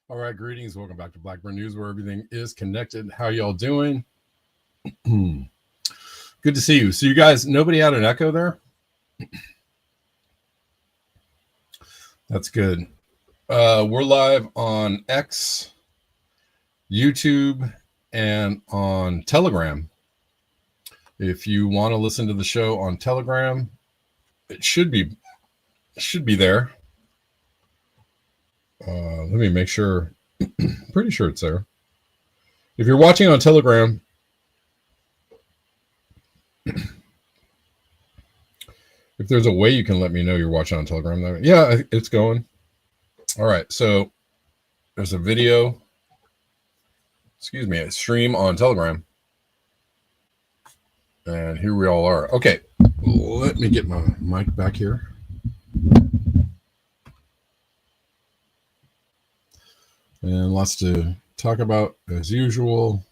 All right, greetings. Welcome back to Blackburn News, where everything is connected. How y'all doing? Good to see you. So you guys, nobody had an echo there? That's good. We're live on X, YouTube, and on Telegram. If you want to listen to the show on Telegram, it should be there. Let me make sure. Pretty sure it's there. If you're watching on Telegram, if there's a way you can let me know you're watching on Telegram, yeah, it's going. All right, so there's a video. Excuse me, a stream on Telegram, and here we all are. Okay, let me get my mic back here. And lots to talk about as usual.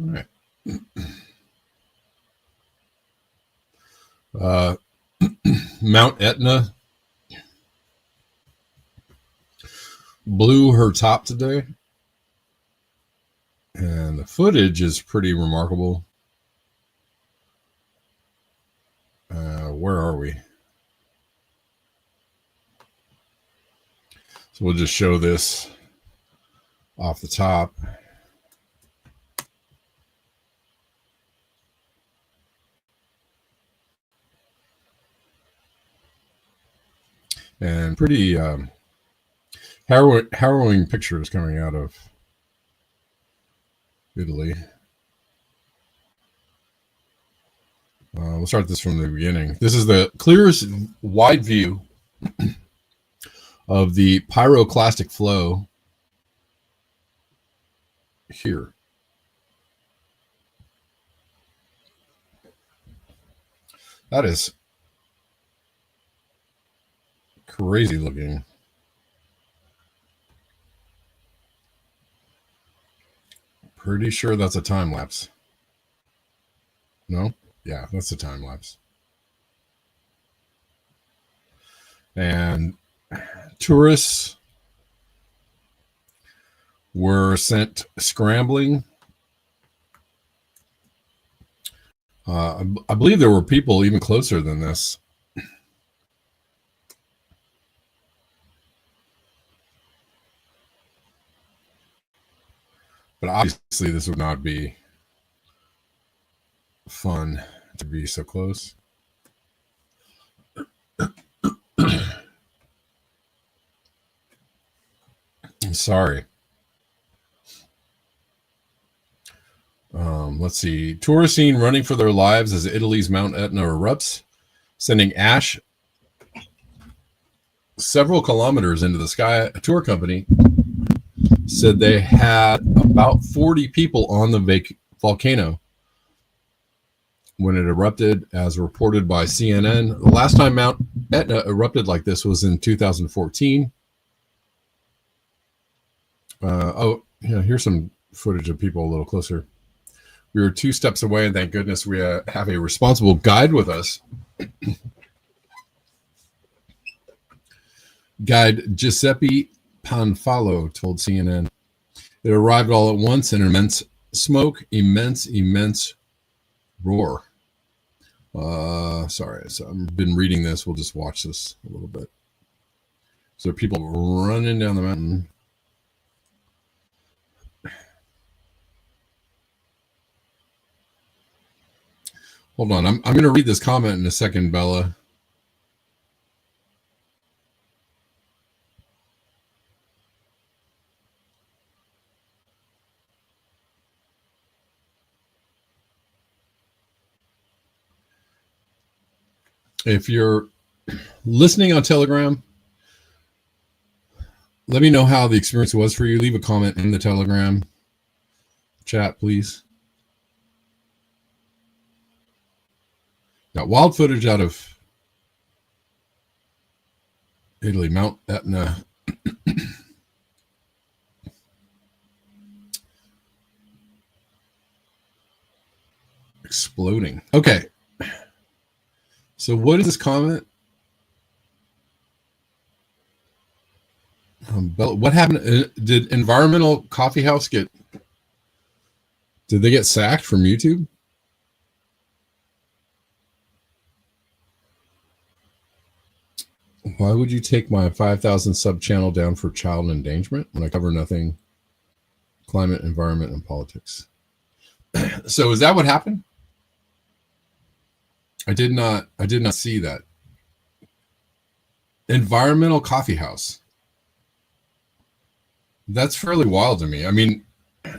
All right. Mount Etna blew her top today. And the footage is pretty remarkable. Where are we? So we'll just show this off the top. And pretty harrowing pictures coming out of Italy. We'll start this from the beginning. This is the clearest wide view of the pyroclastic flow here. That is crazy looking. Pretty sure that's a time lapse. No? Yeah, that's a time lapse. And tourists were sent scrambling. I believe there were people even closer than this. But obviously this would not be fun to be so close. Sorry. Let's see. Tourists seen running for their lives as Italy's Mount Etna erupts, sending ash several kilometers into the sky. A tour company said they had about 40 people on the volcano when it erupted, as reported by CNN. The last time Mount Etna erupted like this was in 2014. Here's some footage of people a little closer. We were 2 steps away, and thank goodness we have a responsible guide with us. Guide Giuseppe Panfalo told CNN. It arrived all at once, an immense smoke, immense roar. Sorry, so I've been reading this. We'll just watch this a little bit. So people running down the mountain. Hold on, I'm going to read this comment in a second, Bella. If you're listening on Telegram, let me know how the experience was for you. Leave a comment in the Telegram chat, please. Got wild footage out of Italy, Mount Etna. Exploding. Okay. So what is this comment? What happened? Did Environmental Coffee House did they get sacked from YouTube? Why would you take my 5,000 sub channel down for child endangerment when I cover nothing climate, environment, and politics? So is that what happened? I did not see that. Environmental Coffee House. That's fairly wild to me. I mean,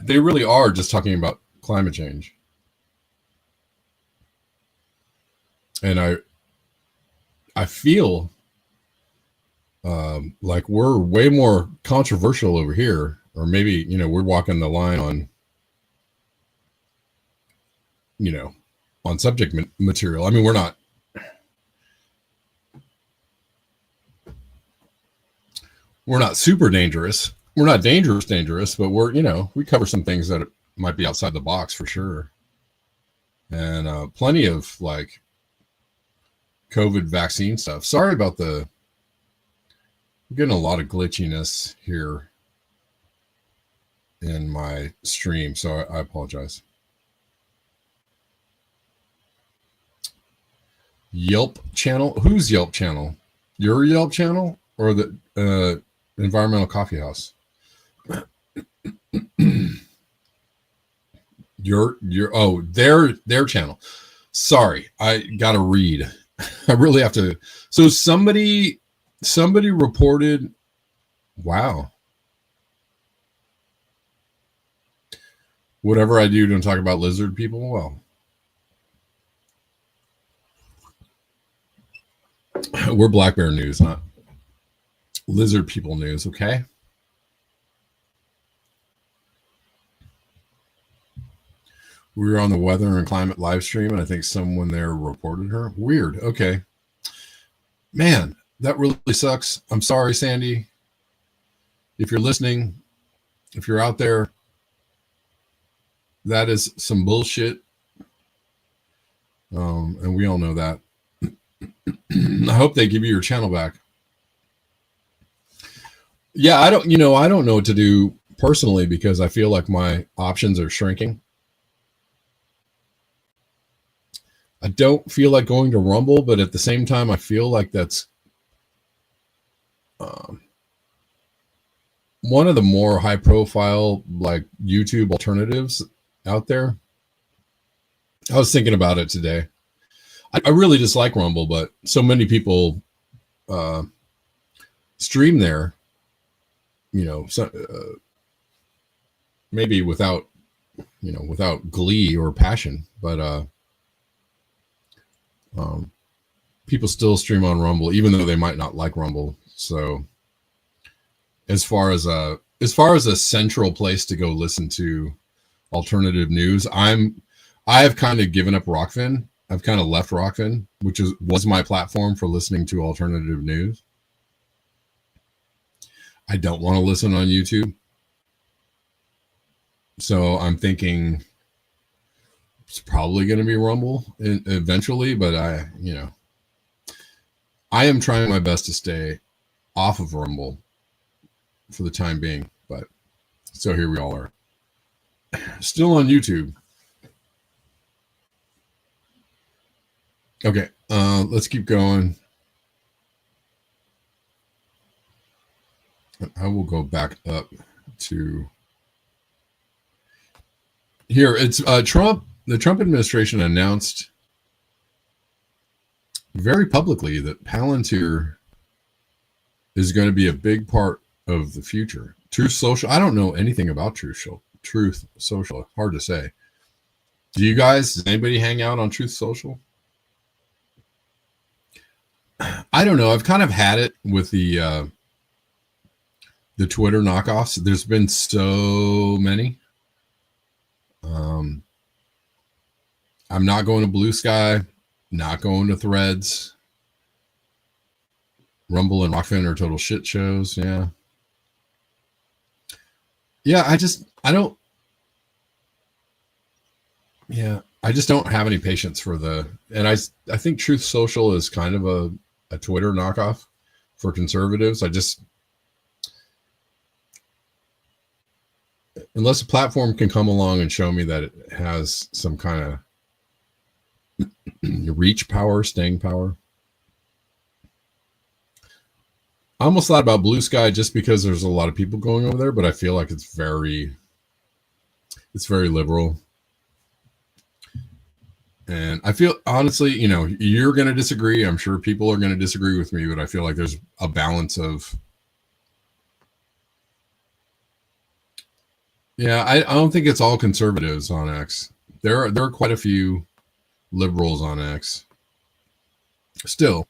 they really are just talking about climate change. And I feel like we're way more controversial over here, or maybe, we're walking the line on, on subject material. I mean, we're not super dangerous. We're not dangerous, but we cover some things that might be outside the box for sure. And plenty of like COVID vaccine stuff. Sorry about I'm getting a lot of glitchiness here in my stream, so I apologize. Yelp channel? Whose Yelp channel? Your Yelp channel or the Environmental Coffee House? their channel. Sorry, I gotta read. I really have to. So somebody reported. Wow. Whatever I do, don't talk about lizard people. Well, we're Black Bear News, not lizard people news, okay? We were on the weather and climate live stream, and I think someone there reported her. Weird. Okay. Man, that really sucks. I'm sorry, Sandy. If you're listening, if you're out there, that is some bullshit. And we all know that. I hope they give you your channel back. Yeah, I don't know what to do personally because I feel like my options are shrinking. I don't feel like going to Rumble, but at the same time, I feel like that's one of the more high profile like YouTube alternatives out there. I was thinking about it today. I really dislike Rumble, but so many people stream there, maybe without glee or passion, but people still stream on Rumble, even though they might not like Rumble. So as far as a central place to go listen to alternative news, I have kind of given up Rockfin. I've kind of left Rockfin, which was my platform for listening to alternative news. I don't want to listen on YouTube. So I'm thinking it's probably going to be Rumble eventually, but I am trying my best to stay off of Rumble for the time being. But so here we all are. Still on YouTube. Okay, let's keep going. I will go back up to here. It's Trump. The Trump administration announced very publicly that Palantir is going to be a big part of the future. Truth Social. I don't know anything about Truth Social. Hard to say. Do you guys? Does anybody hang out on Truth Social? I don't know. I've kind of had it with the Twitter knockoffs. There's been so many. I'm not going to Blue Sky, not going to Threads. Rumble and Rockfin are total shit shows. Yeah. Yeah, I just don't have any patience for and I think Truth Social is kind of a Twitter knockoff for conservatives. Unless a platform can come along and show me that it has some kind of reach power, staying power. I almost thought about Blue Sky just because there's a lot of people going over there, but I feel like it's very liberal. And I feel, honestly, you're going to disagree. I'm sure people are going to disagree with me, but I feel like there's a balance of, I don't think it's all conservatives on X. There are quite a few liberals on X still,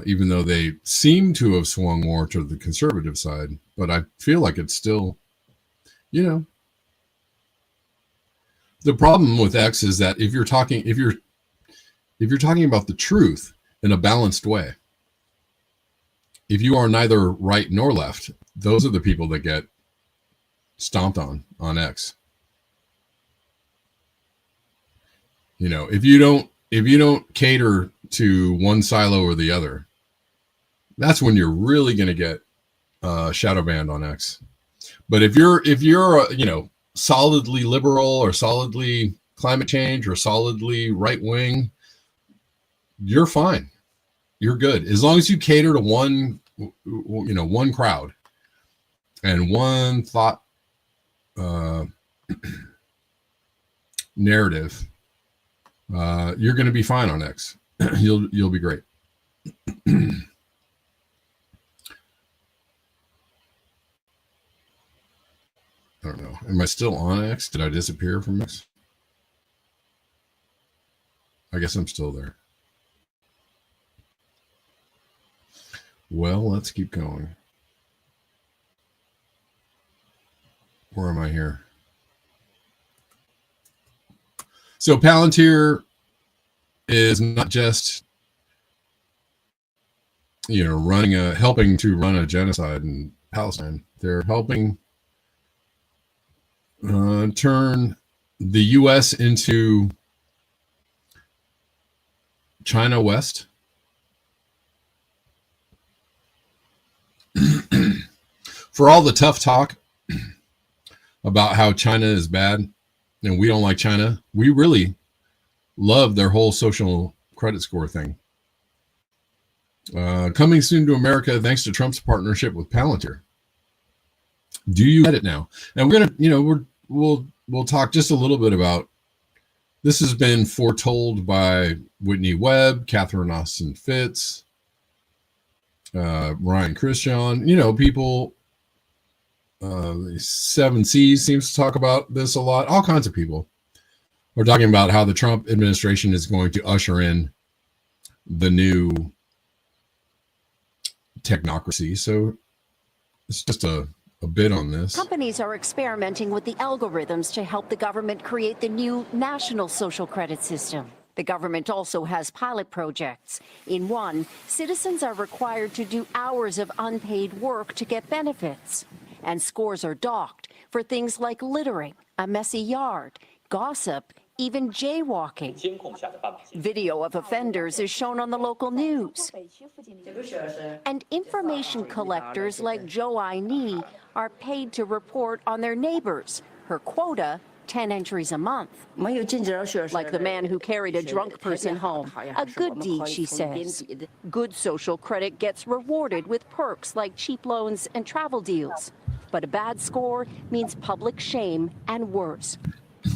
even though they seem to have swung more to the conservative side. But I feel like it's still, the problem with X is that if you're talking about the truth in a balanced way, if you are neither right nor left, those are the people that get stomped on X. If you don't cater to one silo or the other, that's when you're really going to get shadow banned on X. But if you're solidly liberal or solidly climate change or solidly right wing, you're fine. You're good as long as you cater to one crowd and one thought narrative. You're going to be fine on X. You'll be great. I don't know. Am I still on X? Did I disappear from X? I guess I'm still there. Well, let's keep going. Where am I here? So Palantir is not just, helping to run a genocide in Palestine. They're helping turn the U.S. into China West. For all the tough talk about how China is bad and we don't like China, we really love their whole social credit score thing. Coming soon to America thanks to Trump's partnership with Palantir. Do you get it now? And we're gonna, we'll talk just a little bit about this. Has been foretold by Whitney Webb, Catherine Austin Fitts, Ryan Christian, people. Seven C's seems to talk about this a lot. All kinds of people are talking about how the Trump administration is going to usher in the new technocracy. So it's just a bit on this. Companies are experimenting with the algorithms to help the government create the new national social credit system. The government also has pilot projects. In one, citizens are required to do hours of unpaid work to get benefits. And scores are docked for things like littering, a messy yard, gossip, even jaywalking. Video of offenders is shown on the local news. And information collectors like Jo Ai-Ni are paid to report on their neighbors. Her quota, 10 entries a month. Like the man who carried a drunk person home. A good deed, she says. Good social credit gets rewarded with perks like cheap loans and travel deals. But a bad score means public shame and worse.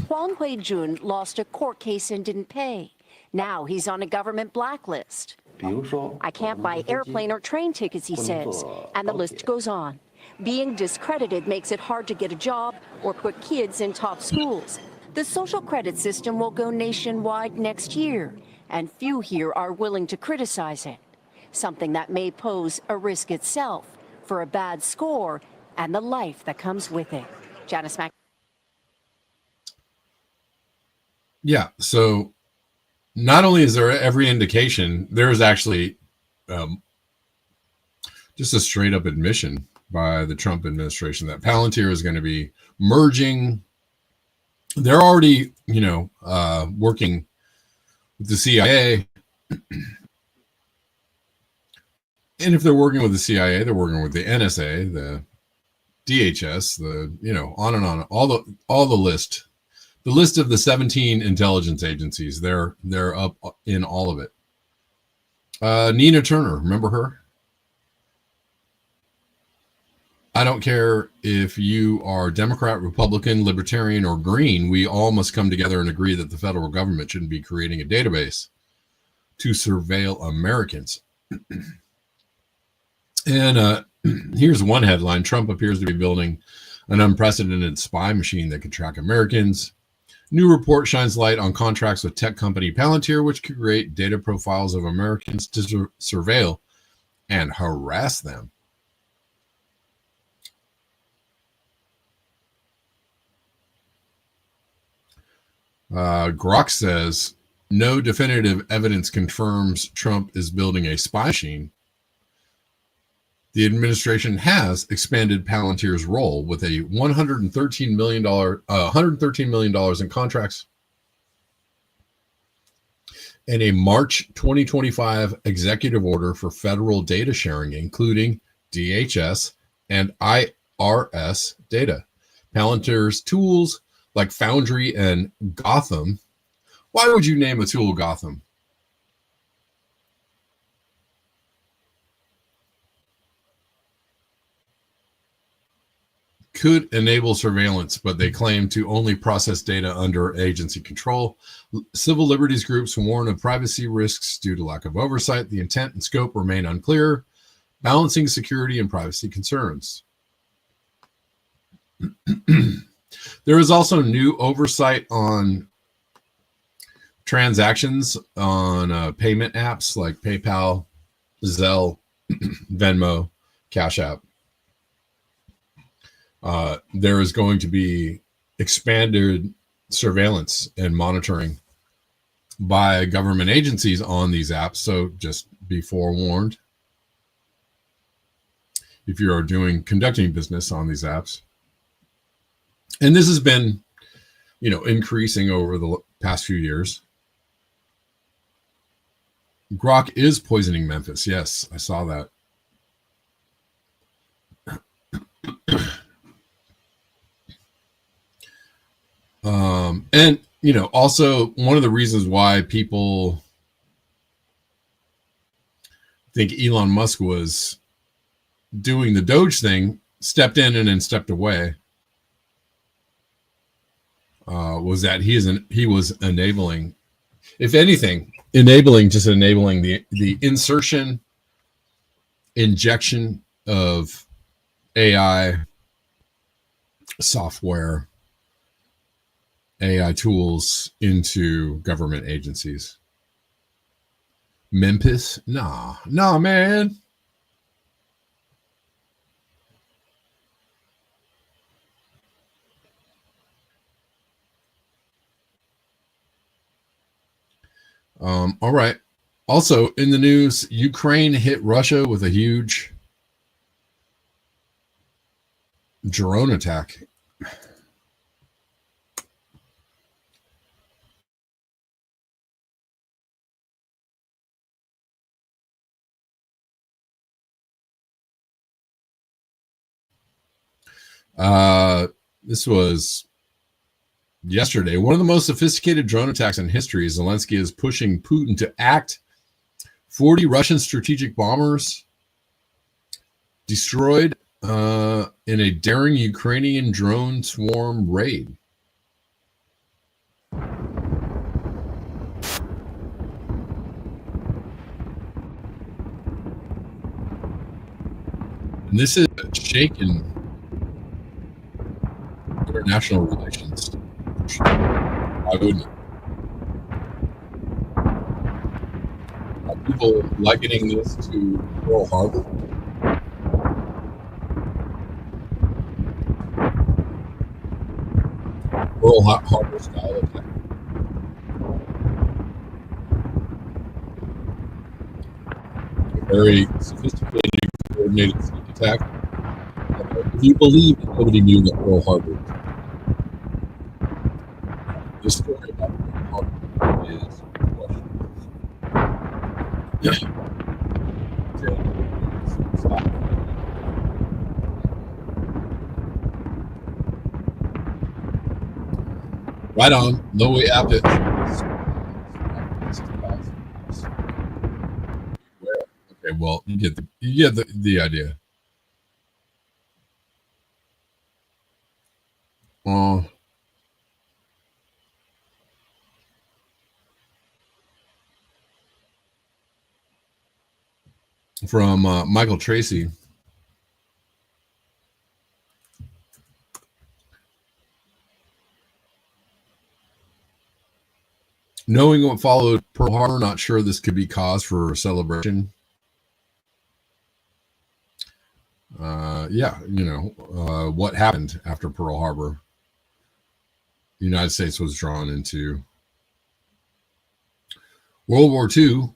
Huang Hui-jun lost a court case and didn't pay. Now he's on a government blacklist. I can't buy airplane or train tickets, he says, and the list goes on. Being discredited makes it hard to get a job or put kids in top schools. The social credit system will go nationwide next year, and few here are willing to criticize it. Something that may pose a risk itself for a bad score and the life that comes with it. Janice Mack. Yeah, so not only is there every indication, there's actually just a straight up admission by the Trump administration that Palantir is going to be merging. They're already, working with the CIA. And if they're working with the CIA, they're working with the NSA, the DHS, on and on, all the list. The list of the 17 intelligence agencies, they're up in all of it. Nina Turner, remember her? I don't care if you are Democrat, Republican, Libertarian, or Green. We all must come together and agree that the federal government shouldn't be creating a database to surveil Americans. And here's one headline. Trump appears to be building an unprecedented spy machine that can track Americans. New report shines light on contracts with tech company Palantir, which could create data profiles of Americans to surveil and harass them. Grok says, no definitive evidence confirms Trump is building a spy machine. The administration has expanded Palantir's role with a $113 million in contracts and a March 2025 executive order for federal data sharing, including DHS and IRS data. Palantir's tools like Foundry and Gotham. Why would you name a tool Gotham? Could enable surveillance, but they claim to only process data under agency control. Civil liberties groups warn of privacy risks due to lack of oversight. The intent and scope remain unclear, balancing security and privacy concerns. There is also new oversight on transactions on payment apps like PayPal, Zelle, Venmo, CashApp. There is going to be expanded surveillance and monitoring by government agencies on these apps. So just be forewarned if you are conducting business on these apps. And this has been, increasing over the past few years. Grok is poisoning Memphis. Yes, I saw that. And also one of the reasons why people think Elon Musk was doing the Doge thing, stepped in and then stepped away, was that he was enabling, if anything, enabling the injection of AI software, AI tools into government agencies. Memphis? Nah, man. All right. Also in the news, Ukraine hit Russia with a huge drone attack. This was yesterday. One of the most sophisticated drone attacks in history. Zelensky is pushing Putin to act. 40 Russian strategic bombers destroyed in a daring Ukrainian drone swarm raid. And this is shaken international relations. Why wouldn't it? Are people likening this to Pearl Harbor? Pearl Harbor style attack. A very sophisticated, coordinated sneak attack. If you believe that nobody knew that Pearl Harbor was this story about Pearl Harbor is right on. No way out it. Okay, well, you get the idea. From Michael Tracy. Knowing what followed Pearl Harbor, not sure this could be cause for celebration. What happened after Pearl Harbor? The United States was drawn into World War II.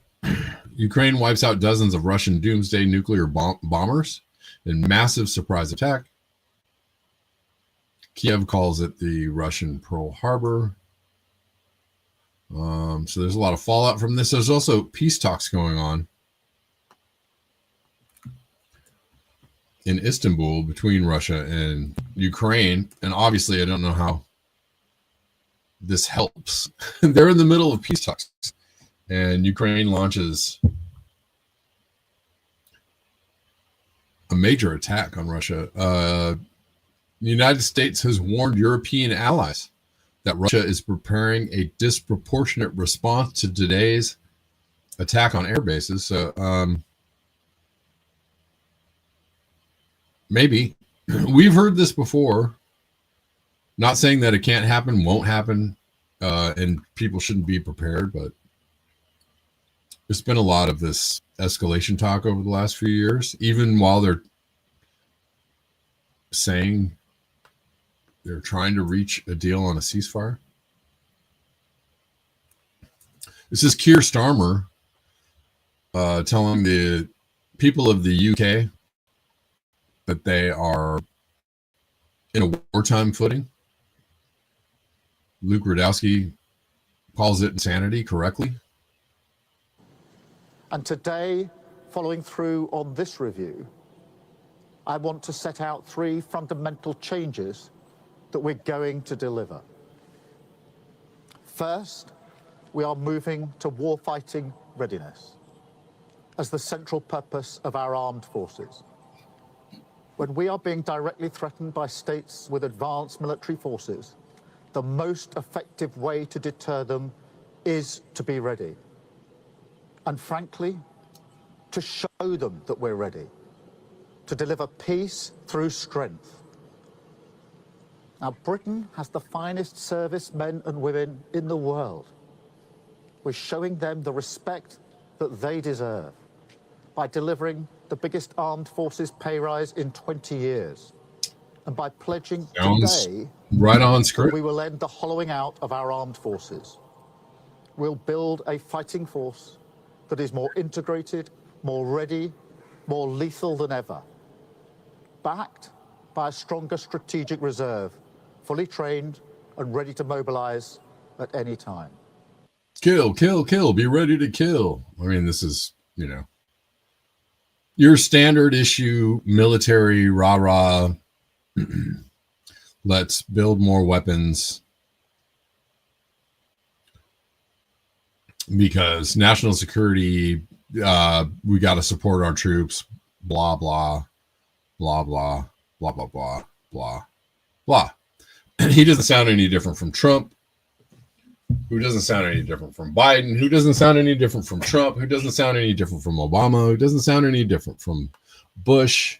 Ukraine wipes out dozens of Russian doomsday nuclear bombers in massive surprise attack. Kiev calls it the Russian Pearl Harbor. So there's a lot of fallout from this. There's also peace talks going on in Istanbul between Russia and Ukraine. And obviously, I don't know how this helps. They're in the middle of peace talks. And Ukraine launches a major attack on Russia. The United States has warned European allies that Russia is preparing a disproportionate response to today's attack on air bases. So maybe we've heard this before. Not saying that it can't happen, won't happen, and people shouldn't be prepared, but there's been a lot of this escalation talk over the last few years, even while they're saying they're trying to reach a deal on a ceasefire. This is Keir Starmer telling the people of the UK that they are in a wartime footing. Luke Rudowski calls it insanity correctly. And today, following through on this review, I want to set out 3 fundamental changes that we're going to deliver. First, we are moving to warfighting readiness as the central purpose of our armed forces. When we are being directly threatened by states with advanced military forces, the most effective way to deter them is to be ready. And frankly, to show them that we're ready, to deliver peace through strength. Now, Britain has the finest servicemen and women in the world. We're showing them the respect that they deserve by delivering the biggest armed forces pay rise in 20 years. And by pledging today right on script, we will end the hollowing out of our armed forces. We'll build a fighting force that is more integrated, more ready, more lethal than ever, backed by a stronger strategic reserve, fully trained and ready to mobilize at any time. Kill, kill, kill, be ready to kill. I mean, this is, your standard issue military rah-rah. Let's build more weapons because national security, we got to support our troops, blah, blah, blah, blah, blah, blah, blah, blah, blah. He doesn't sound any different from Trump, who doesn't sound any different from Biden, who doesn't sound any different from Trump, who doesn't sound any different from Obama, who doesn't sound any different from Bush.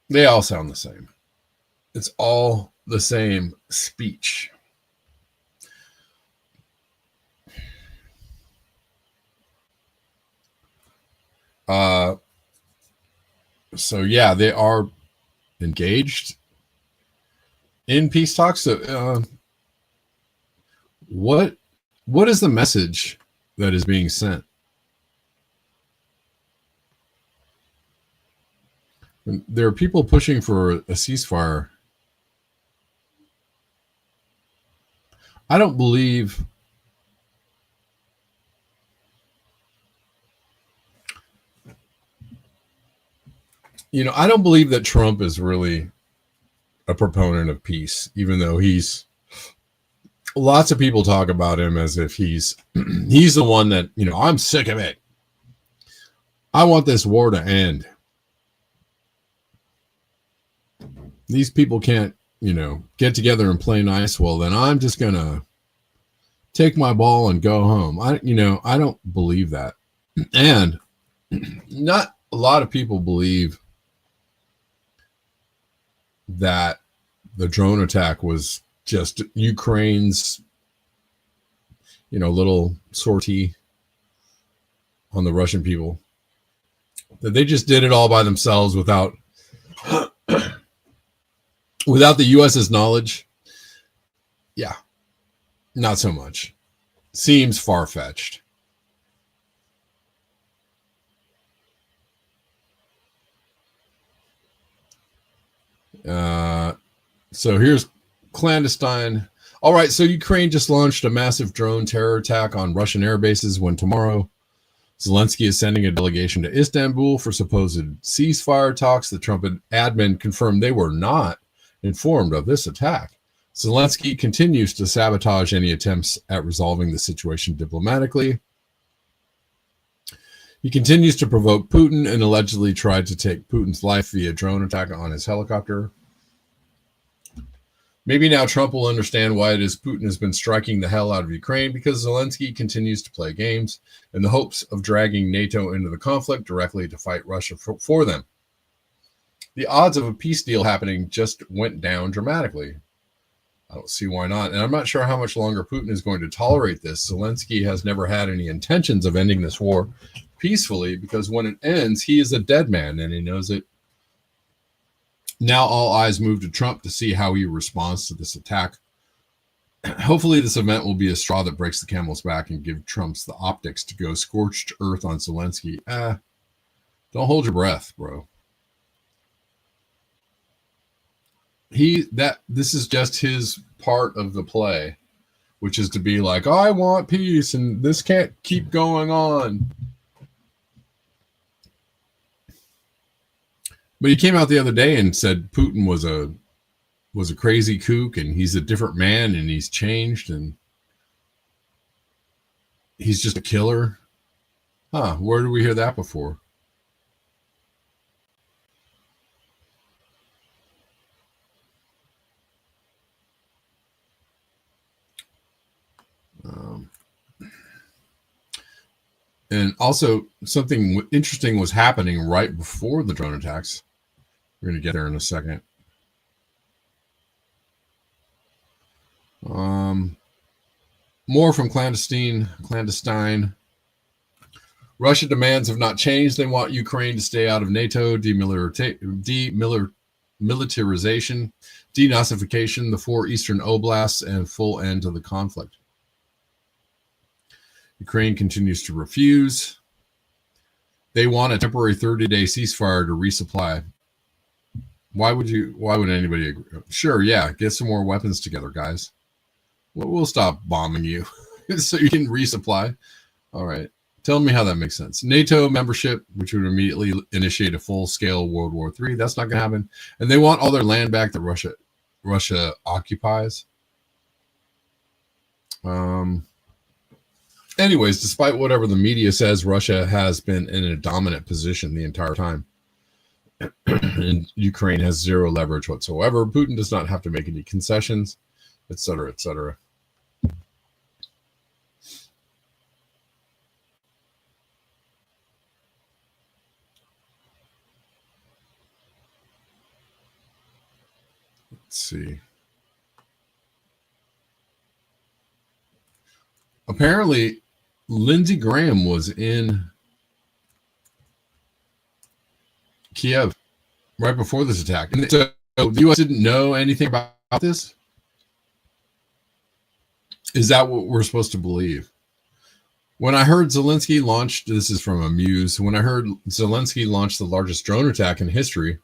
They all sound the same. It's all the same speech. So yeah, they are engaged in peace talks. So, what is the message that is being sent? There are people pushing for a ceasefire. I don't believe I don't believe that Trump is really a proponent of peace, even though lots of people talk about him as if he's the one that, I'm sick of it. I want this war to end. These people can't, get together and play nice. Well, then I'm just going to take my ball and go home. I don't believe that. And not a lot of people believe that the drone attack was just Ukraine's, little sortie on the Russian people. That they just did it all by themselves without the U.S.'s knowledge. Yeah, not so much. Seems far-fetched. So here's clandestine. All right, so Ukraine just launched a massive drone terror attack on Russian air bases when tomorrow Zelensky is sending a delegation to Istanbul for supposed ceasefire talks. The Trump admin confirmed they were not informed of this attack. Zelensky continues to sabotage any attempts at resolving the situation diplomatically. He continues to provoke Putin and allegedly tried to take Putin's life via drone attack on his helicopter. Maybe now Trump will understand why it is Putin has been striking the hell out of Ukraine, because Zelensky continues to play games in the hopes of dragging NATO into the conflict directly to fight Russia for them. The odds of a peace deal happening just went down dramatically. I don't see why not. And I'm not sure how much longer Putin is going to tolerate this. Zelensky has never had any intentions of ending this war peacefully, because when it ends, he is a dead man, and he knows it. Now all eyes move to Trump to see how he responds to this attack. Hopefully this event will be a straw that breaks the camel's back and give Trump's the optics to go scorched earth on Zelensky. Don't hold your breath, bro. This is just his part of the play, which is to be like, I want peace and this can't keep going on. But he came out the other day and said Putin was a crazy kook and he's a different man and he's changed and he's just a killer. Where did we hear that before? And also something interesting was happening right before the drone attacks. We're going to get there in a second. More from clandestine. Russia demands have not changed. They want Ukraine to stay out of NATO, demilitarization, denazification, the 4 eastern oblasts, and full end to the conflict. Ukraine continues to refuse. They want a temporary 30-day ceasefire to resupply. Why would anybody agree? Sure, yeah, get some more weapons together, guys. We'll stop bombing you so you can resupply. All right. Tell me how that makes sense. NATO membership, which would immediately initiate a full-scale World War III. That's not going to happen. And they want all their land back that Russia occupies. Anyways, despite whatever the media says, Russia has been in a dominant position the entire time. And Ukraine has zero leverage whatsoever. Putin does not have to make any concessions, etc., etc. Let's see. Apparently, Lindsey Graham was in Kiev right before this attack. And so the U.S. didn't know anything about this? Is that what we're supposed to believe? When I heard Zelensky launched, this is from Amuse, when I heard Zelensky launch the largest drone attack in history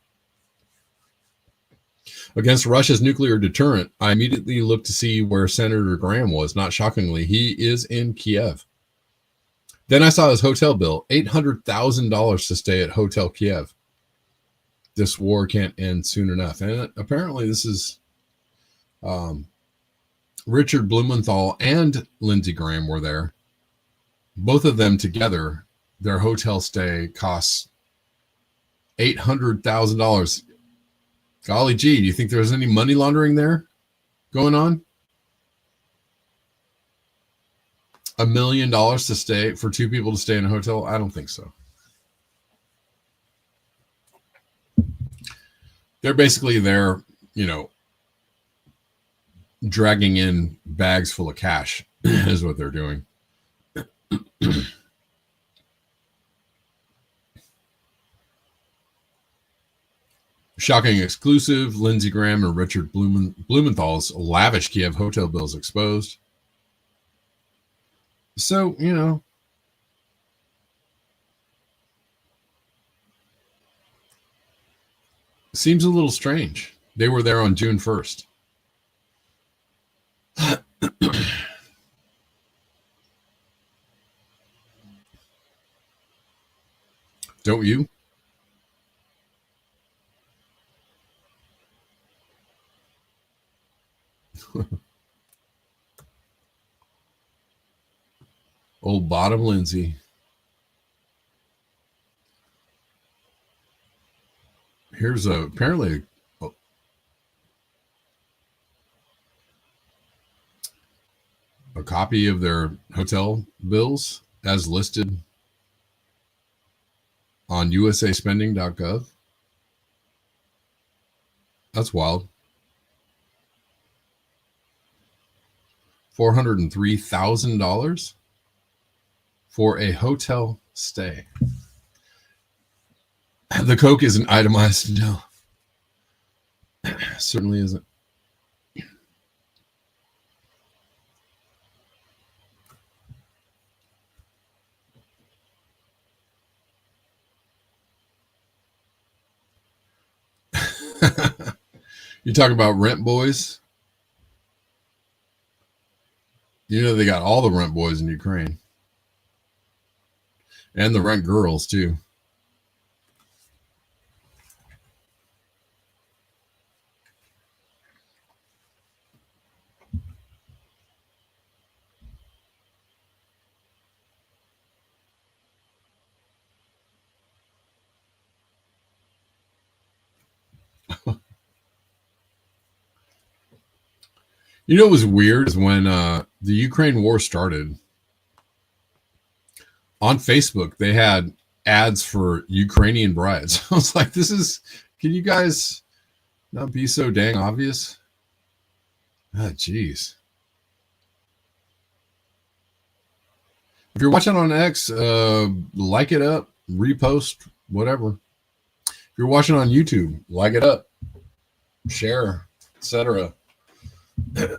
against Russia's nuclear deterrent, I immediately looked to see where Senator Graham was. Not shockingly, he is in Kiev. Then I saw his hotel bill, $800,000 to stay at Hotel Kiev. This war can't end soon enough. And apparently this is Richard Blumenthal and Lindsey Graham were there. Both of them together, their hotel stay costs $800,000. Golly gee, do you think there's any money laundering there going on? $1 million to stay for 2 people to stay in a hotel? I don't think so. They're basically there, dragging in bags full of cash is what they're doing. Shocking exclusive, Lindsey Graham and Richard Blumenthal's lavish Kiev hotel bills exposed. So, seems a little strange. They were there on June 1st. Don't you? Old Bottom Lindsay. Here's apparently a copy of their hotel bills as listed on usaspending.gov. That's wild. $403,000 for a hotel stay. The Coke isn't itemized. No, certainly isn't. You talk about rent boys. You know they got all the rent boys in Ukraine. And the rent girls, too. You know what was weird is when the Ukraine war started, on Facebook, they had ads for Ukrainian brides. I was like, can you guys not be so dang obvious? Ah, jeez. If you're watching on X, like it up, repost, whatever. If you're watching on YouTube, like it up, share, etc. I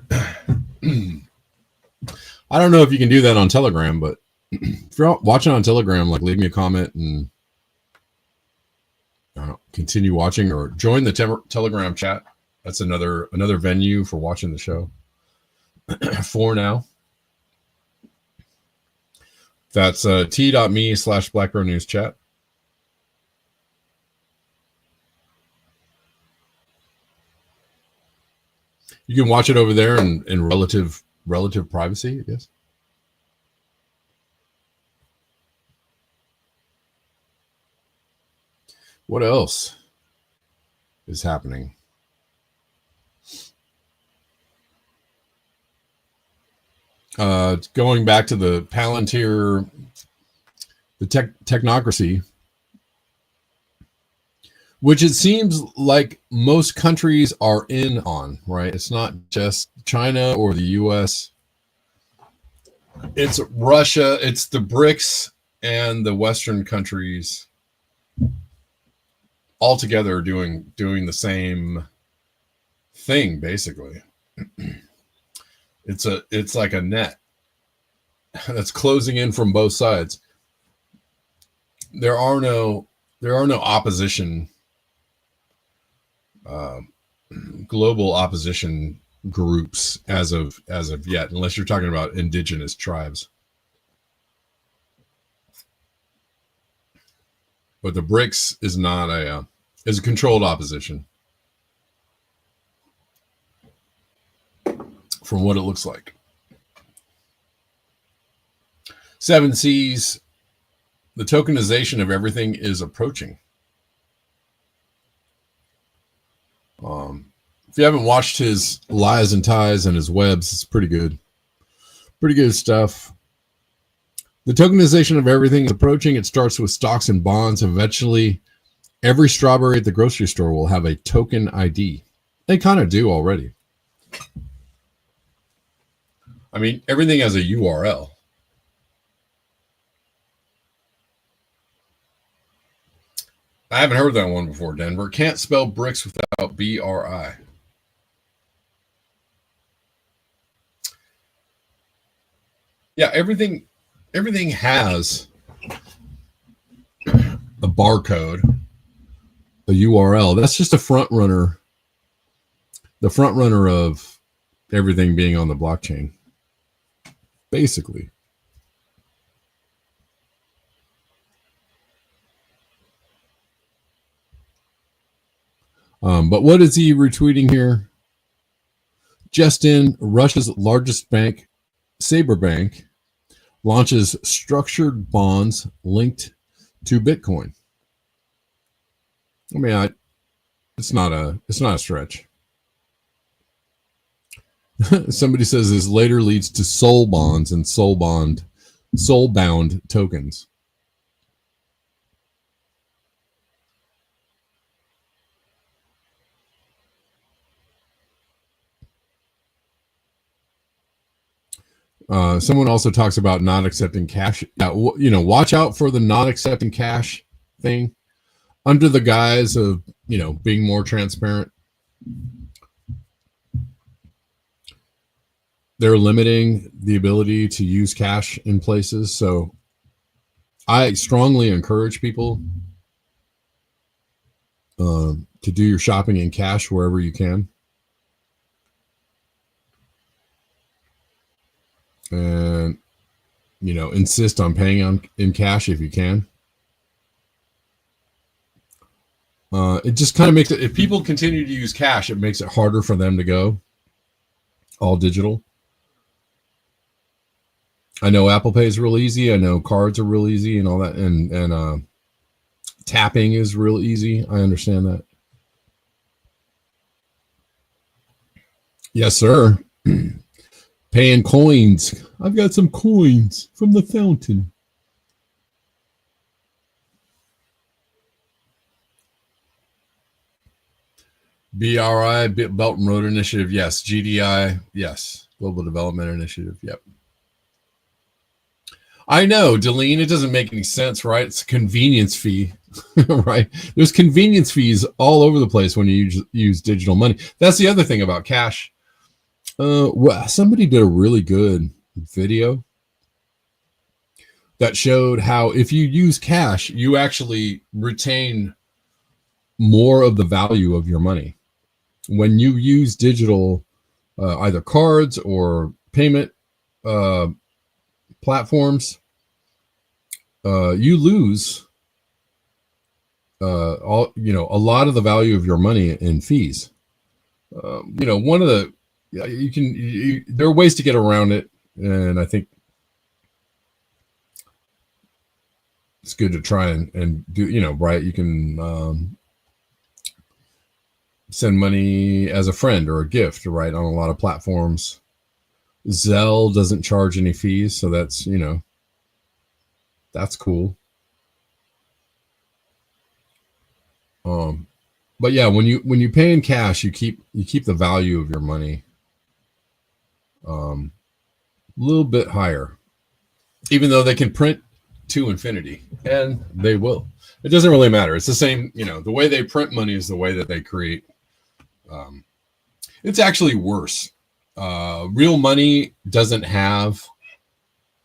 don't know if you can do that on Telegram, but if you're watching on Telegram, like leave me a comment and continue watching, or join the Telegram chat. That's another venue for watching the show. For now, that's t.me/Black Bear News Chat. You can watch it over there in relative privacy, I guess. What else is happening? Going back to the Palantir, the technocracy, which it seems like most countries are in on, right? It's not just China or the US. It's Russia, it's the BRICS and the Western countries all together doing the same thing, basically. It's like a net that's closing in from both sides. There are no opposition, global opposition groups as of yet, unless you're talking about indigenous tribes. But the BRICS is not is a controlled opposition, from what it looks like. 7 Seas, the tokenization of everything is approaching. If you haven't watched his Lies and Ties and his webs, it's pretty good. Pretty good stuff. The tokenization of everything is approaching. It starts with stocks and bonds. Eventually, every strawberry at the grocery store will have a token ID. They kind of do already. I mean, everything has a URL. I haven't heard that one before, Denver. Can't spell bricks without BRI. Yeah, everything has a barcode, a URL. That's just a front runner. The front runner of everything being on the blockchain, basically. But what is he retweeting here? Just in, Russia's largest bank, Saber Bank, launches structured bonds linked to Bitcoin. I mean, it's not a stretch. Somebody says this later leads to soul bonds and soul-bound tokens. Someone also talks about not accepting cash. Watch out for the not accepting cash thing under the guise of, being more transparent. They're limiting the ability to use cash in places. So I strongly encourage people to do your shopping in cash wherever you can. And, insist on paying in cash if you can. It just kind of makes it, if people continue to use cash, it makes it harder for them to go all digital. I know Apple Pay is real easy. I know cards are real easy and all that. And tapping is real easy. I understand that. Yes, sir. Paying coins. I've got some coins from the fountain. BRI, Belt and Road Initiative. Yes. GDI. Yes. Global Development Initiative. Yep. I know, Deline, it doesn't make any sense, right? It's a convenience fee, right? There's convenience fees all over the place when you use digital money. That's the other thing about cash. Somebody did a really good video that showed how if you use cash, you actually retain more of the value of your money. When you use digital, either cards or payment platforms, you lose a lot of the value of your money in fees. One of the there are ways to get around it, and I think it's good to try and do, right? You can send money as a friend or a gift, right, on a lot of platforms. Zelle doesn't charge any fees, so that's, that's cool. But yeah, when you pay in cash, you keep the value of your money a little bit higher, even though they can print to infinity, and they will. It doesn't really matter. It's the same, the way they print money is the way that they create. It's actually worse. Real money doesn't have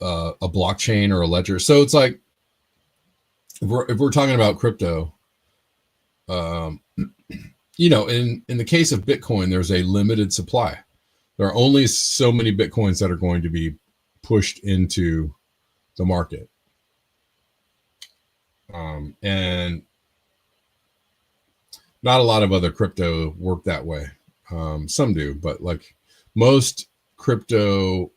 a blockchain or a ledger. So it's like, if we're talking about crypto, in the case of Bitcoin, there's a limited supply. There are only so many Bitcoins that are going to be pushed into the market. And not a lot of other crypto work that way. Some do, but like most crypto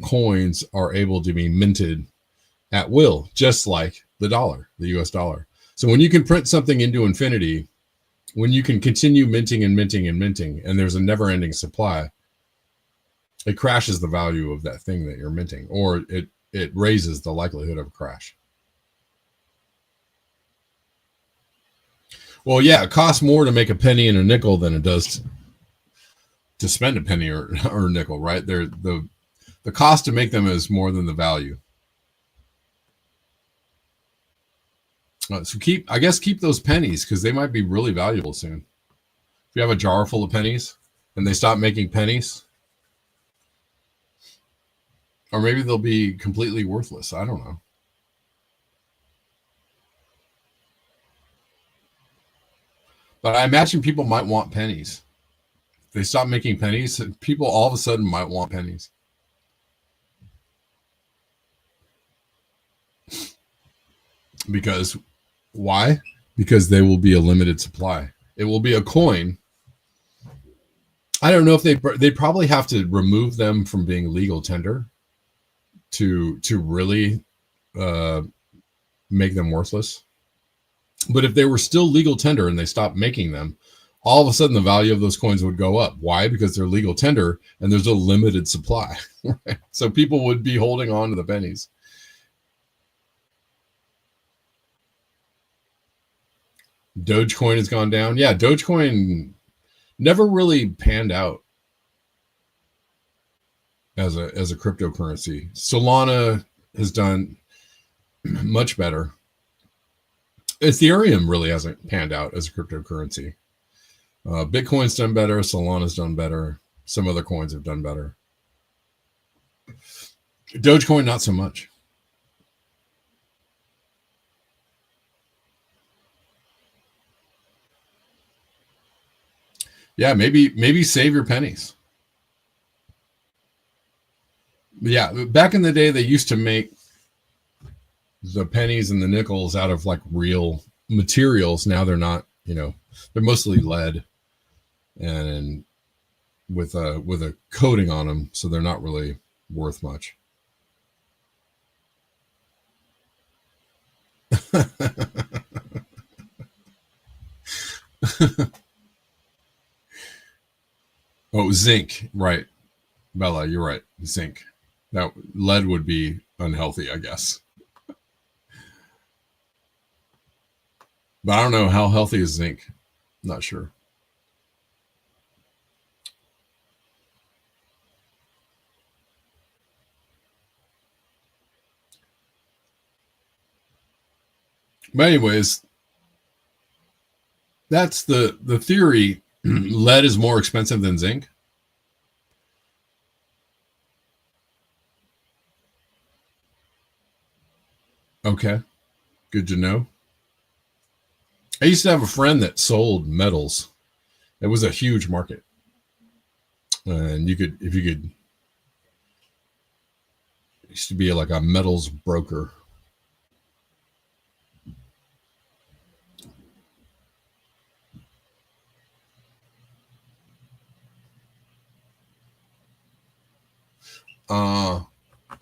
coins are able to be minted at will, just like the dollar, the US dollar. So when you can print something into infinity, when you can continue minting and minting and minting, and there's a never-ending supply, it crashes the value of that thing that you're minting, or it raises the likelihood of a crash. Well, yeah, it costs more to make a penny and a nickel than it does to spend a penny or a nickel, right? The cost to make them is more than the value. So keep those pennies, because they might be really valuable soon. If you have a jar full of pennies and they stop making pennies, or maybe they'll be completely worthless. I don't know. But I imagine people might want pennies. If they stop making pennies, people all of a sudden might want pennies. Because why? Because they will be a limited supply. It will be a coin. I don't know if they'd probably have to remove them from being legal tender to really make them worthless. But if they were still legal tender and they stopped making them, all of a sudden the value of those coins would go up. Why? Because they're legal tender and there's a limited supply. Right? So people would be holding on to the pennies. Dogecoin has gone down. Yeah, Dogecoin never really panned out. as a cryptocurrency. Solana has done much better. Ethereum really hasn't panned out as a cryptocurrency. Bitcoin's done better. Solana's done better. Some other coins have done better. Dogecoin, not so much. Yeah, maybe save your pennies. Yeah, back in the day, they used to make the pennies and the nickels out of like real materials. Now they're not, they're mostly lead and with a coating on them, so they're not really worth much. Oh, zinc, right. Bella, you're right. Zinc. Now, lead would be unhealthy, I guess. But I don't know how healthy is zinc. Not sure. But anyways, that's the theory. Lead is more expensive than zinc. Okay, good to know. I used to have a friend that sold metals. It was a huge market. And it used to be like a metals broker.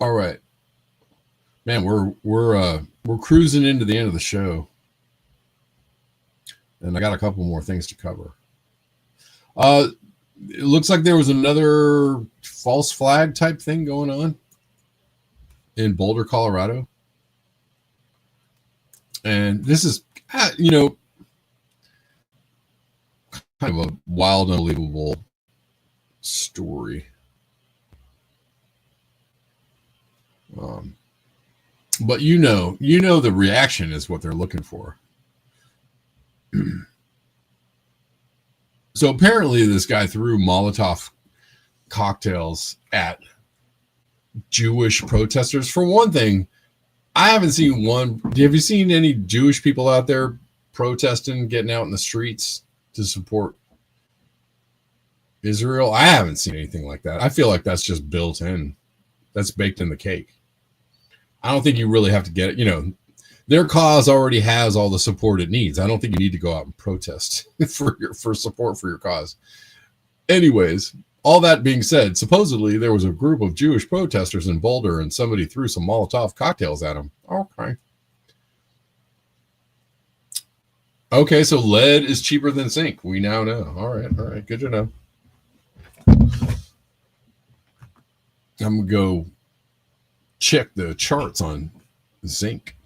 All right, man, we're cruising into the end of the show, and I got a couple more things to cover. It looks like there was another false flag type thing going on in Boulder, Colorado, and this is kind of a wild, unbelievable story. But the reaction is what they're looking for. So apparently this guy threw Molotov cocktails at Jewish protesters. For one thing, I haven't seen one. Have you seen any Jewish people out there protesting, getting out in the streets to support Israel? I haven't seen anything like that. I feel like that's just built in. That's baked in the cake. I don't think you really have to get it. Their cause already has all the support it needs. I don't think you need to go out and protest for support for your cause. Anyways, all that being said, supposedly there was a group of Jewish protesters in Boulder and somebody threw some Molotov cocktails at them. Okay. Okay, so lead is cheaper than zinc. We now know. All right. Good to know. I'm going to go check the charts on zinc.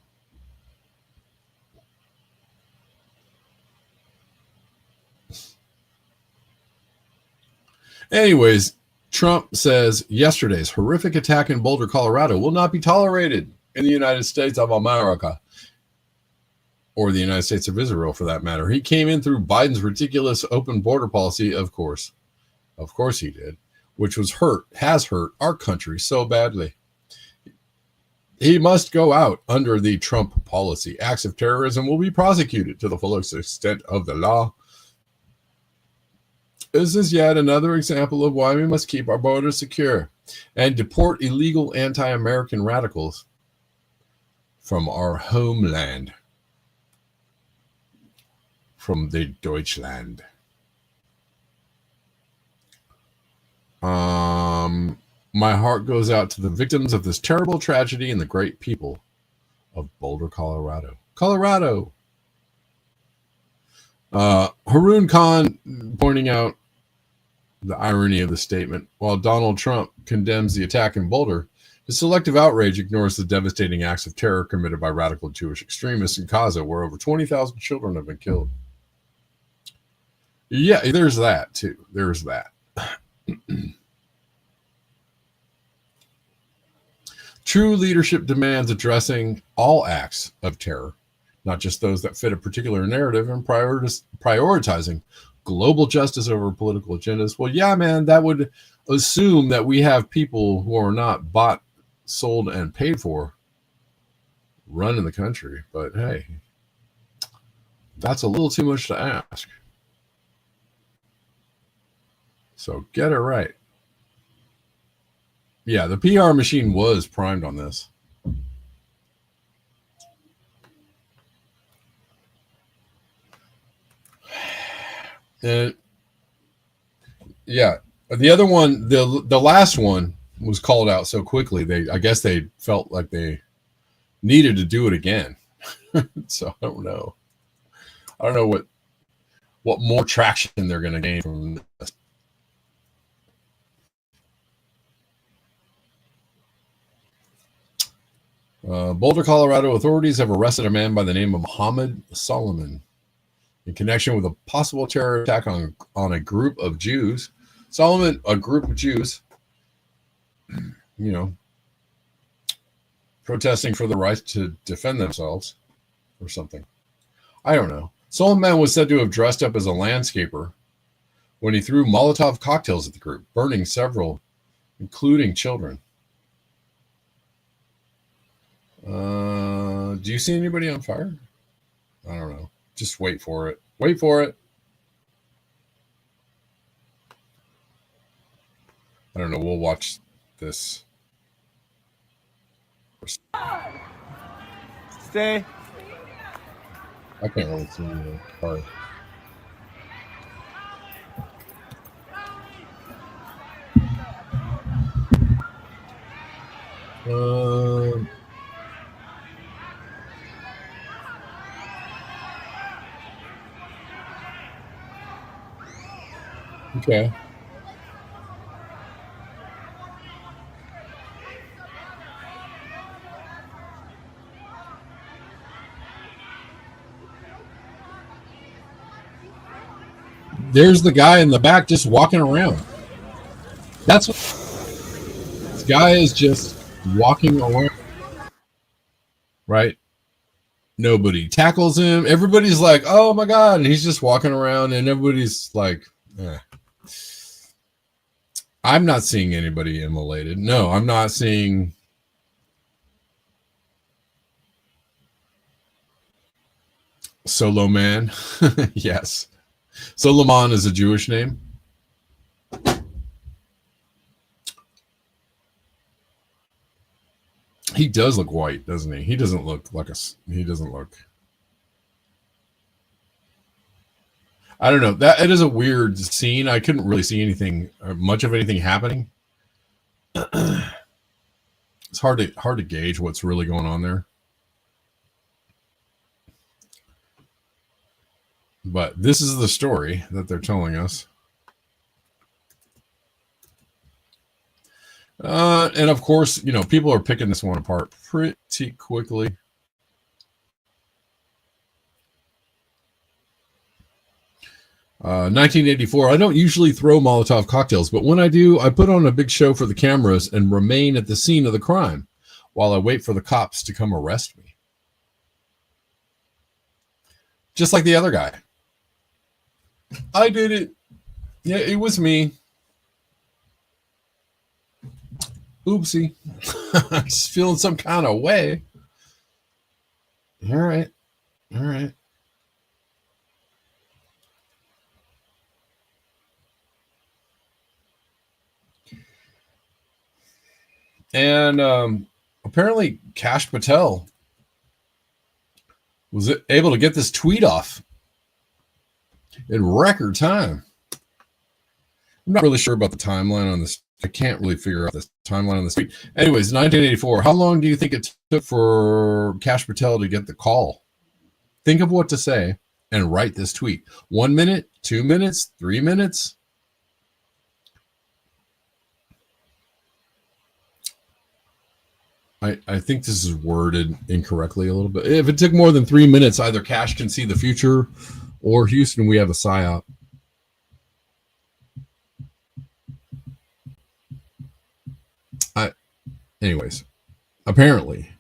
Anyways, Trump says yesterday's horrific attack in Boulder, Colorado will not be tolerated in the United States of America, or the United States of Israel for that matter. He came in through Biden's ridiculous open border policy, of course. Of course he did, which has hurt our country so badly. He must go out under the Trump policy. Acts of terrorism will be prosecuted to the fullest extent of the law. This is yet another example of why we must keep our borders secure and deport illegal anti-American radicals from our homeland, from the Deutschland. My heart goes out to the victims of this terrible tragedy and the great people of Boulder, Colorado. Haroon Khan pointing out the irony of the statement. While Donald Trump condemns the attack in Boulder, his selective outrage ignores the devastating acts of terror committed by radical Jewish extremists in Gaza, where over 20,000 children have been killed. Yeah, there's that too. There's that. True leadership demands addressing all acts of terror, not just those that fit a particular narrative, and prioritizing global justice over political agendas. Well, yeah, man, that would assume that we have people who are not bought, sold, and paid for running the country. But hey, that's a little too much to ask. So get it right. Yeah, the PR machine was primed on this. And yeah, the other one, the last one was called out so quickly. I guess they felt like they needed to do it again. So I don't know. I don't know what more traction they're going to gain from this. Boulder, Colorado authorities have arrested a man by the name of Muhammad Solomon in connection with a possible terror attack on a group of Jews. Solomon, a group of Jews, protesting for the right to defend themselves or something. I don't know. Solomon was said to have dressed up as a landscaper when he threw Molotov cocktails at the group, burning several, including children. Do you see anybody on fire? I don't know. Just wait for it. Wait for it. I don't know. We'll watch this. Stay. I can't really see you. Sorry. Okay. There's the guy in the back just walking around. That's what this guy is, just walking around. Right? Nobody tackles him. Everybody's like, oh my God. And he's just walking around, and everybody's like, eh. I'm not seeing anybody immolated. No, I'm not seeing. Solo Man. Yes. Solomon is a Jewish name. He does look white, doesn't he? He doesn't look like he doesn't look. I don't know. It is a weird scene. I couldn't really see anything, much of anything happening. It's hard to gauge what's really going on there. But this is the story that they're telling us. And of course, people are picking this one apart pretty quickly. Uh, 1984. I don't usually throw Molotov cocktails, but when I do, I put on a big show for the cameras and remain at the scene of the crime while I wait for the cops to come arrest me. Just like the other guy. I did it. Yeah, it was me. Oopsie. I'm just feeling some kind of way. All right. All right. And apparently Kash Patel was able to get this tweet off in record time. I'm not really sure about the timeline on this. I can't really figure out the timeline on this tweet. Anyways, 1984. How long do you think it took for Kash Patel to get the call? Think of what to say and write this tweet. 1 minute, 2 minutes, 3 minutes. I think this is worded incorrectly a little bit. If it took more than 3 minutes, either Kash can see the future or Houston, we have a psyop. Anyways, apparently,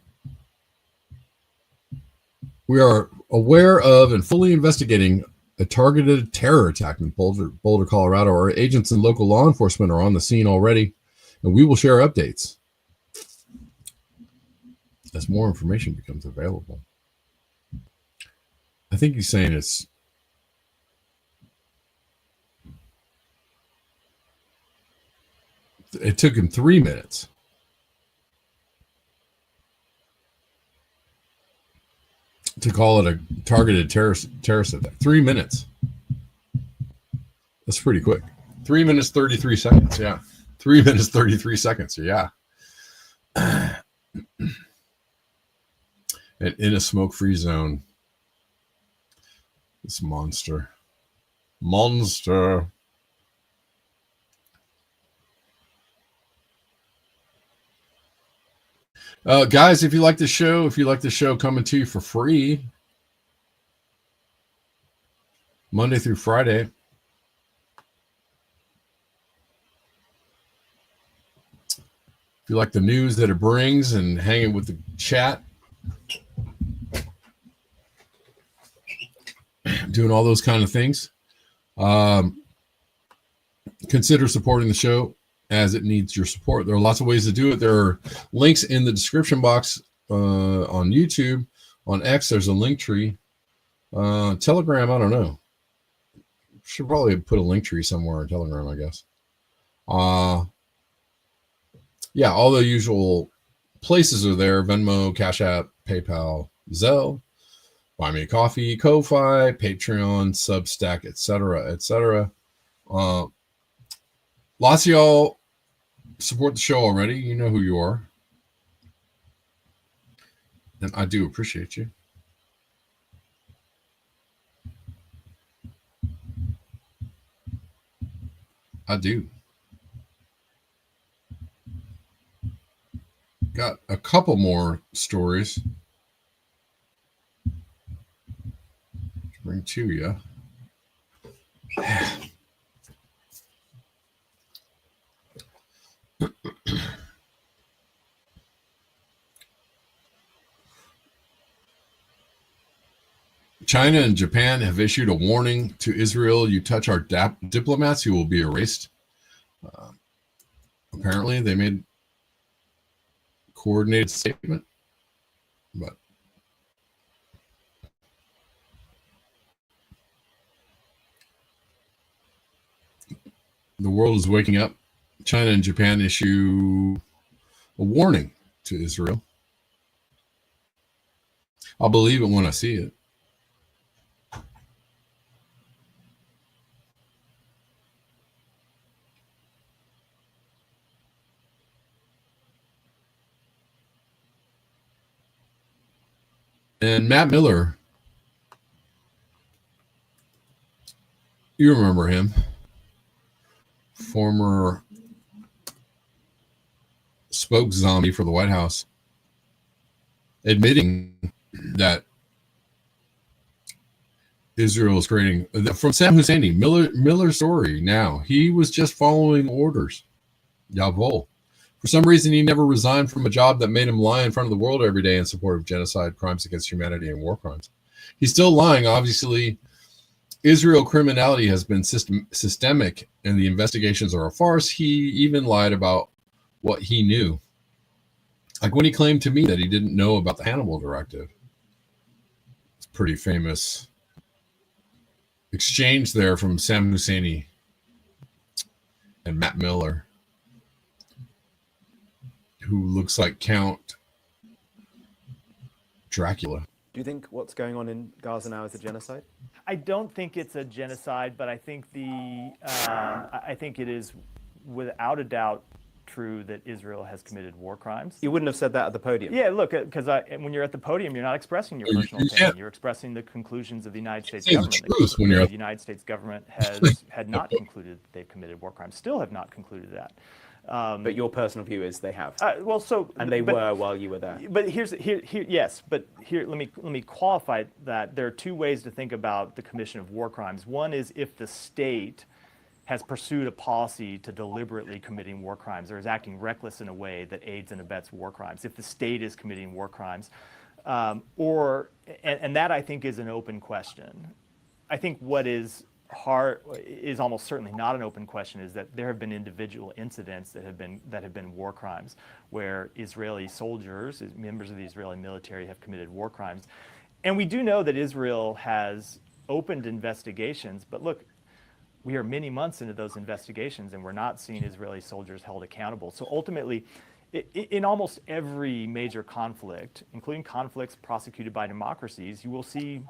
we are aware of and fully investigating a targeted terror attack in Boulder, Colorado. Our agents and local law enforcement are on the scene already, and we will share updates as more information becomes available. I think he's saying it took him 3 minutes to call it a targeted terrorist attack. 3 minutes. That's pretty quick. 3 minutes, 33 seconds. Yeah. 3 minutes, 33 seconds. Yeah. And in a smoke-free zone. This monster. Guys, if you like the show coming to you for free Monday through Friday, if you like the news that it brings and hanging with the chat, doing all those kind of things, consider supporting the show as it needs your support. There are lots of ways to do it. There are links in the description box on YouTube. On X, there's a link tree. Telegram, I don't know. Should probably put a link tree somewhere on Telegram, I guess. Yeah, all the usual places are there. Venmo, CashApp, PayPal, Zelle, Buy Me a Coffee, Ko-Fi, Patreon, Substack, etc., etc. Lots of y'all support the show already. You know who you are. And I do appreciate you. I do. Got a couple more stories to bring to you. China and Japan have issued a warning to Israel. You touch our diplomats, you will be erased. Apparently, they made a coordinated statement, but the world is waking up. China and Japan issue a warning to Israel. I'll believe it when I see it. And Matt Miller, you remember him, former spoke zombie for the White House, admitting that Israel is creating, from Sam Husseini, Miller's story now, he was just following orders. Jawohl. For some reason, he never resigned from a job that made him lie in front of the world every day in support of genocide, crimes against humanity, and war crimes. He's still lying. Obviously, Israel criminality has been systemic, and the investigations are a farce. He even lied about what he knew. Like when he claimed to me that he didn't know about the Hannibal Directive. It's a pretty famous exchange there from Sam Husseini and Matt Miller, who looks like Count Dracula. Do you think what's going on in Gaza now is a genocide? I don't think it's a genocide, but I think I think it is without a doubt true that Israel has committed war crimes. You wouldn't have said that at the podium. Yeah, look, because when you're at the podium, you're not expressing your personal opinion. You're expressing the conclusions of the United States government. The United States government had not concluded that they've committed war crimes. Still have not concluded that. But your personal view is they have. And they were while you were there. But let me qualify that. There are two ways to think about the commission of war crimes. One is if the state has pursued a policy to deliberately committing war crimes or is acting reckless in a way that aids and abets war crimes, if the state is committing war crimes, and that I think is an open question. I think what is almost certainly not an open question is that there have been individual incidents that have been war crimes where Israeli soldiers, members of the Israeli military, have committed war crimes. And we do know that Israel has opened investigations, but look, we are many months into those investigations and we're not seeing Israeli soldiers held accountable. So ultimately, in almost every major conflict, including conflicts prosecuted by democracies, you will see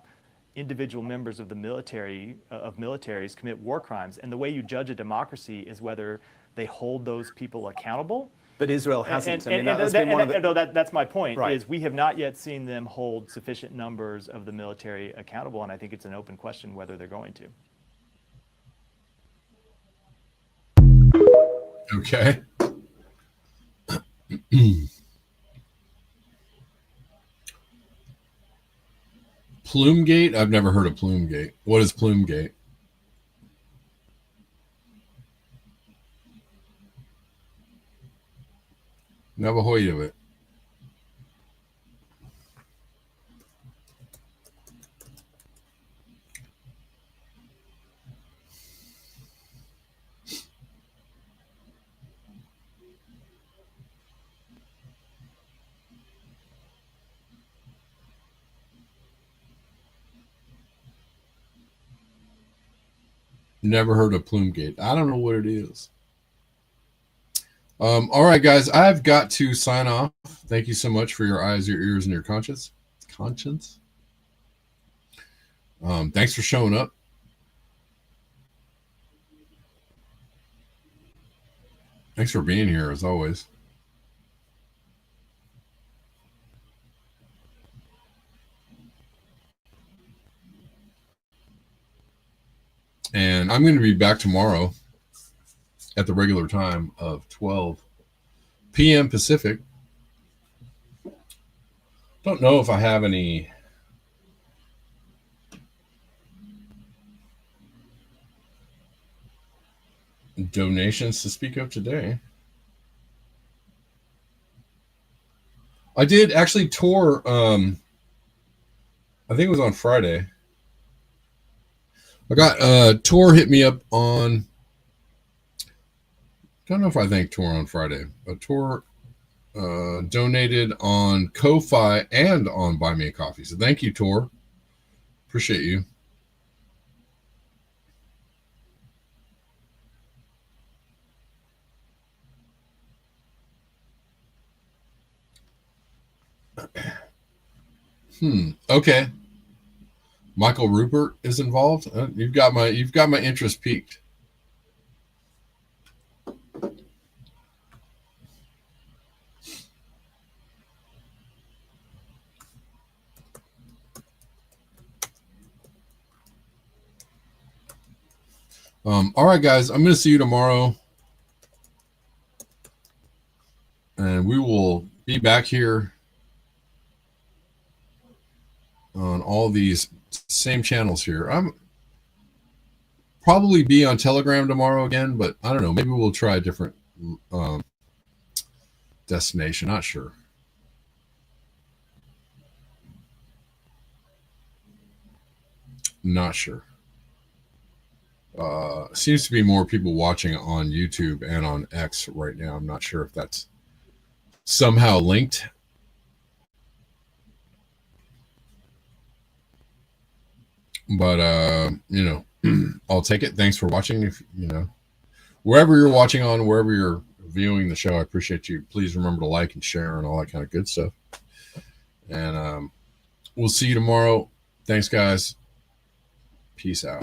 individual members of the militaries commit war crimes. And the way you judge a democracy is whether they hold those people accountable. But Israel hasn't. That's my point, right. Is we have not yet seen them hold sufficient numbers of the military accountable, and I think it's an open question whether they're going to. Okay. Plumegate? I've never heard of Plumegate. What is Plumegate? Never heard of it. Never heard of Plumegate. I don't know what it is. All right, guys, I've got to sign off. Thank you so much for your eyes, your ears, and your conscience. Thanks for showing up. Thanks for being here, as always. And I'm going to be back tomorrow at the regular time of 12 p.m. Pacific. Don't know if I have any donations to speak of today. I did actually tour, I think it was on Friday. I got Tor hit me up on, don't know if I thanked Tor on Friday, but Tor donated on Ko-Fi and on Buy Me a Coffee. So thank you, Tor. Appreciate you. Okay. Michael Rupert is involved. You've got my interest piqued. All right, guys, I'm going to see you tomorrow, and we will be back here on all these same channels here. I'm probably be on Telegram tomorrow again, but I don't know. Maybe we'll try a different destination. Not sure. Not sure. Seems to be more people watching on YouTube and on X right now. I'm not sure if that's somehow linked. But you know, I'll take it. Thanks for watching. If you know, wherever you're watching on, wherever you're viewing the show, I appreciate you. Please remember to like and share and all that kind of good stuff. And we'll see you tomorrow. Thanks, guys. Peace out.